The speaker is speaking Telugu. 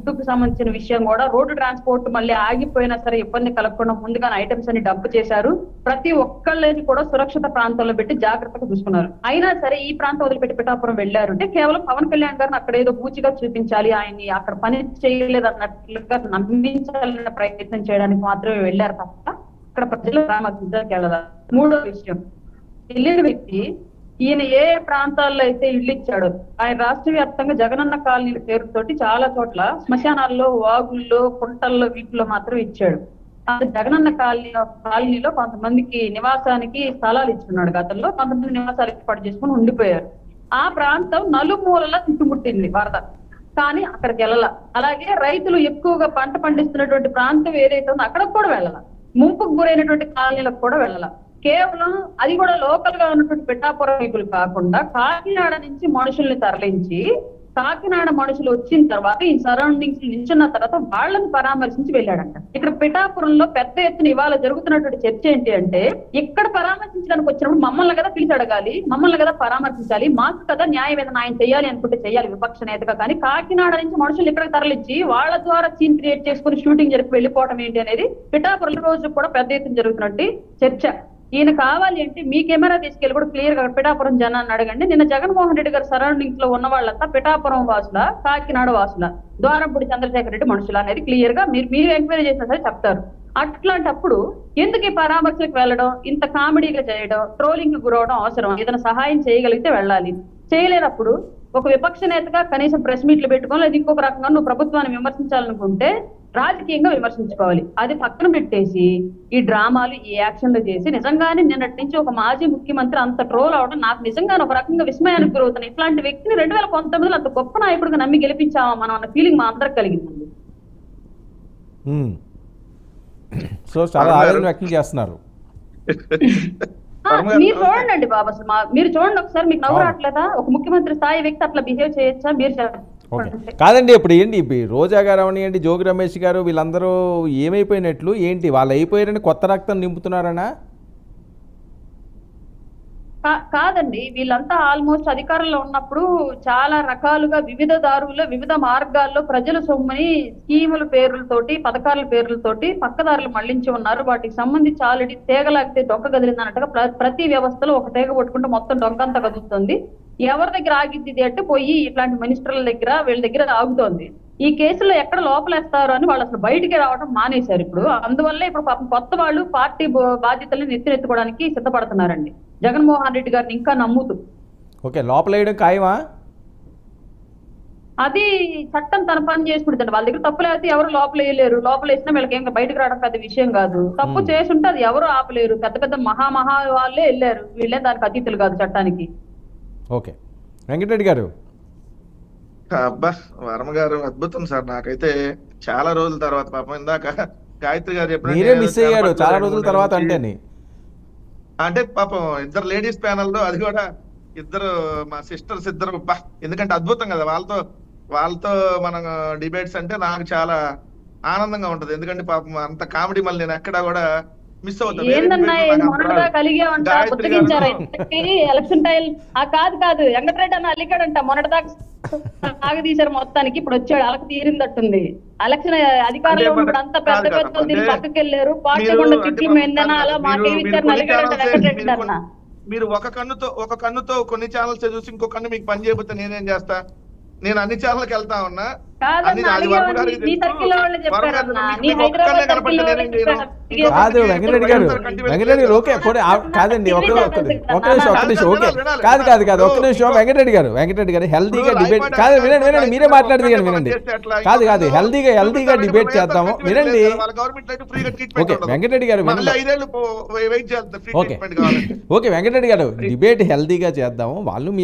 ఫుడ్ కు సంబంధించిన విషయం కూడా రోడ్డు ట్రాన్స్పోర్ట్ మళ్ళీ ఆగిపోయినా సరే ఇబ్బంది కలగకుండా ముందుగానే ఐటమ్స్ అన్ని డంప్ చేశారు. ప్రతి ఒక్కళ్ళని కూడా సురక్షిత ప్రాంతంలో పెట్టి జాగ్రత్తగా చూసుకున్నారు. అయినా సరే ఈ ప్రాంతం వదిలిపెట్టి పిఠాపురం వెళ్లారు అంటే కేవలం పవన్ కళ్యాణ్ గారిని అక్కడ ఏదో పూచిగా చూపించాలి, ఆయన్ని అక్కడ పని చేయలేదు అన్నట్లుగా నమ్మించాలన్న ప్రయత్నం చేయడానికి మాత్రమే వెళ్లారు తప్ప అక్కడ ప్రజలు పరామర్శించడానికి వెళ్ళాలి. మూడో విషయం, వెళ్ళిన వ్యక్తి ఈయన ఏ ప్రాంతాల్లో అయితే ఇల్లు ఇచ్చాడో ఆయన రాష్ట్ర వ్యాప్తంగా జగనన్న కాలనీల పేరుతోటి చాలా చోట్ల శ్మశానాల్లో, వాగుల్లో, కుంటల్లో వీటిలో మాత్రం ఇచ్చాడు. అంటే జగనన్న కాలనీలో కొంతమందికి నివాసానికి స్థలాలు ఇచ్చున్నాడు గతంలో, కొంతమంది నివాసాలు ఏర్పాటు చేసుకుని ఉండిపోయారు. ఆ ప్రాంతం నలుమూలలా చుట్టుముట్టింది వరద, కానీ అక్కడికి వెళ్ళాల. అలాగే రైతులు ఎక్కువగా పంట పండిస్తున్నటువంటి ప్రాంతం ఏదైతే ఉందో అక్కడికి కూడా వెళ్ళాల. ముంపుకు గురైనటువంటి కాలనీలకు కూడా వెళ్ళాల. కేవలం అది కూడా లోకల్ గా ఉన్నటువంటి పిఠాపురం పీపుల్ కాకుండా కాకినాడ నుంచి మనుషుల్ని తరలించి, కాకినాడ మనుషులు వచ్చిన తర్వాత ఈ సరౌండింగ్స్ నిల్చున్న తర్వాత వాళ్ళని పరామర్శించి వెళ్ళాడంట. ఇక్కడ పిఠాపురంలో పెద్ద ఎత్తున ఇవాళ జరుగుతున్నటువంటి చర్చ ఏంటి అంటే, ఇక్కడ పరామర్శించడానికి వచ్చినప్పుడు మమ్మల్ని కదా పిలిచి అడగాలి, మమ్మల్ని కదా పరామర్శించాలి, మాకు కదా న్యాయం ఏదైనా ఆయన చేయాలి అనుకుంటే చేయాలి విపక్ష నేతగా. కానీ కాకినాడ నుంచి మనుషులు ఇక్కడికి తరలించి వాళ్ళ ద్వారా సీన్ క్రియేట్ చేసుకుని షూటింగ్ జరిపి వెళ్ళిపోవడం ఏంటి అనేది పిఠాపురం రోజు కూడా పెద్ద ఎత్తున జరుగుతున్నట్టు చర్చ. ఈయన కావాలి అంటే మీ కెమెరా తీసుకెళ్లి కూడా క్లియర్ గా పిఠాపురం జనాన్ని అడగండి. నిన్న జగన్మోహన్ రెడ్డి గారి సరౌండింగ్స్ లో ఉన్న వాళ్ళంతా పిఠాపురం వాసుల, కాకినాడ వాసుల, ద్వారంపూడి చంద్రశేఖర్ రెడ్డి మనుషుల అనేది క్లియర్ గా మీరు ఎంక్వైరీ చేసినా సరే చెప్తారు. అట్లాంటప్పుడు ఎందుకు ఈ పరామర్శలకు వెళ్ళడం, ఇంత కామెడీగా చేయడం, ట్రోలింగ్ కు గురవడం అవసరం? ఏదైనా సహాయం చేయగలిగితే వెళ్ళాలి. చేయలేనప్పుడు ఒక విపక్ష నేతగా కనీసం ప్రెస్ మీట్లు పెట్టుకోవాలి, లేదా ఇంకొక రకంగా నువ్వు ప్రభుత్వాన్ని విమర్శించాలనుకుంటే రాజకీయంగా విమర్శించుకోవాలి. అది పక్కన పెట్టేసి ఈ డ్రామాలు, ఈ యాక్షన్లు చేసి నిజంగానే నిన్నటి నుంచి ఒక మాజీ ముఖ్యమంత్రి అంత ట్రోల్ అవడం నాకు నిజంగానే ఒక రకంగా విస్మయానికి గురవుతుంది. ఇట్లాంటి వ్యక్తిని 2019లో అంత గొప్ప నాయకుడిగా నమ్మి గెలిపించామా మనం అన్న ఫీలింగ్ మా అందరికి కలిగిందండి. సో చాలా ఆనందం వ్యక్తం చేస్తున్నారు. మీరు చూడండి బాబు, అసలు మీరు చూడండి ఒకసారి, మీకు నవ్వు రావట్లేదా? ఒక ముఖ్యమంత్రి స్థాయి వ్యక్తి అట్లా బిహేవ్ చేయొచ్చా? మీరు కాదండి, ఇప్పుడు ఏంటి రోజా గారు అవనియండి, జోగి రమేష్ గారు వీళ్ళందరూ ఏమైపోయినట్లు ఏంటి? వాళ్ళు అయిపోయారని కొత్త రక్తం నింపుతున్నారనా? కాదండి, వీళ్ళంతా ఆల్మోస్ట్ అధికారంలో ఉన్నప్పుడు చాలా రకాలుగా వివిధ దారుల్లో, వివిధ మార్గాల్లో ప్రజల సొమ్ముని స్కీముల పేర్లతోటి, పథకాల పేర్లతోటి పక్కదారులు మళ్లించి ఉన్నారు. వాటికి సంబంధించి ఆల్రెడీ తీగలాగితే డొక్క కదిలింది అన్నట్టుగా ప్రతి వ్యవస్థలో ఒక తీగ కొట్టుకుంటే మొత్తం డొంకంతా కదులుతుంది. ఎవరి దగ్గర ఆగిద్ది అంటే పోయి ఇట్లాంటి మినిస్టర్ల దగ్గర, వీళ్ళ దగ్గర ఆగుతోంది. ఈ కేసులో ఎక్కడ లోపలేస్తారు అని వాళ్ళు అసలు బయటికి రావడం మానేశారు ఇప్పుడు. అందువల్ల ఇప్పుడు పాపం కొత్త వాళ్ళు పార్టీ బాధ్యతల్ని నెత్తినెత్తుకోవడానికి సిద్ధపడుతున్నారండి, జగన్మోహన్ రెడ్డి గారిని ఇంకా నమ్ముతూ. ఓకే, లోపలేయడం ఖాయమా? అది చట్టం తన పని చేసుకుంటుంది. వాళ్ళ దగ్గర తప్పు లేకపోతే ఎవరు లోపలేయలేరు. లోపలేసినా వీళ్ళకి ఇంకా బయటకు రావడం పెద్ద విషయం కాదు. తప్పు చేసుంటే అది ఎవరు ఆపలేరు. పెద్ద పెద్ద మహా వాళ్ళే వెళ్ళారు, వీళ్ళే దానికి అతీతులు కాదు చట్టానికి. ఓకే, వెంకటరెడ్డి గారు. అబ్బా, వర్మ గారు అద్భుతం సార్. నాకైతే చాలా రోజుల తర్వాత, పాపం ఇందాక గాయత్రి గారు మీరే మిస్ అయ్యారు చాలా రోజుల తర్వాత అంటే పాపం ఇద్దరు లేడీస్ ప్యానల్ లో, అది కూడా ఇద్దరు మా సిస్టర్స్ ఇద్దరు. ఎందుకంటే అద్భుతం కదా, వాళ్ళతో మనం డిబేట్స్ అంటే నాకు చాలా ఆనందంగా ఉంటది. ఎందుకంటే పాపం అంత కామెడీ మళ్ళీ నేను ఎక్కడా కూడా మిస్ అవుతాను. ఎలక్షన్ టైం కాదు వెంకటరెడ్డి అన్న అలిగాడంట, మొన్నటిదాకా ఆగదీశారు మొత్తానికి, ఇప్పుడు వచ్చాడు అలక తీరిందట్టుంది. ఎలక్షన్ అధికారంలో ఉన్నప్పుడు అంతా పెద్ద పెద్ద దీని పక్కకి వెళ్ళారు, పార్టీకుండా తిట్టి ఏందన్నా అలా మాకేమిచ్చారు అలిగాడంట వెంకటరెడ్డి అన్న. మీరు ఒక కన్నుతో కొన్ని ఛానల్స్ చూసి ఇంకో కన్ను మీకు పని చేయబోతే నేనేం చేస్తా? నేను అన్ని ఛానల్కి వెళ్తా ఉన్నా. కాదు వెంకటరెడ్డి గారు, వెంకటరెడ్డి గారు ఓకే కాదండి, ఒక్క నిమిషం ఓకే కాదు ఒక్క నిమిషం వెంకటరెడ్డి గారు హెల్దీగా డిబేట్ కాదు, వినండి మీరే మాట్లాడేది కానీ వినండి. కాదు హెల్దీగా డిబేట్ చేద్దాము, వినండి. ఓకే వెంకటరెడ్డి గారు ఓకే వెంకటరెడ్డి గారు డిబేట్ హెల్దీగా చేద్దాము. వాళ్ళు మీ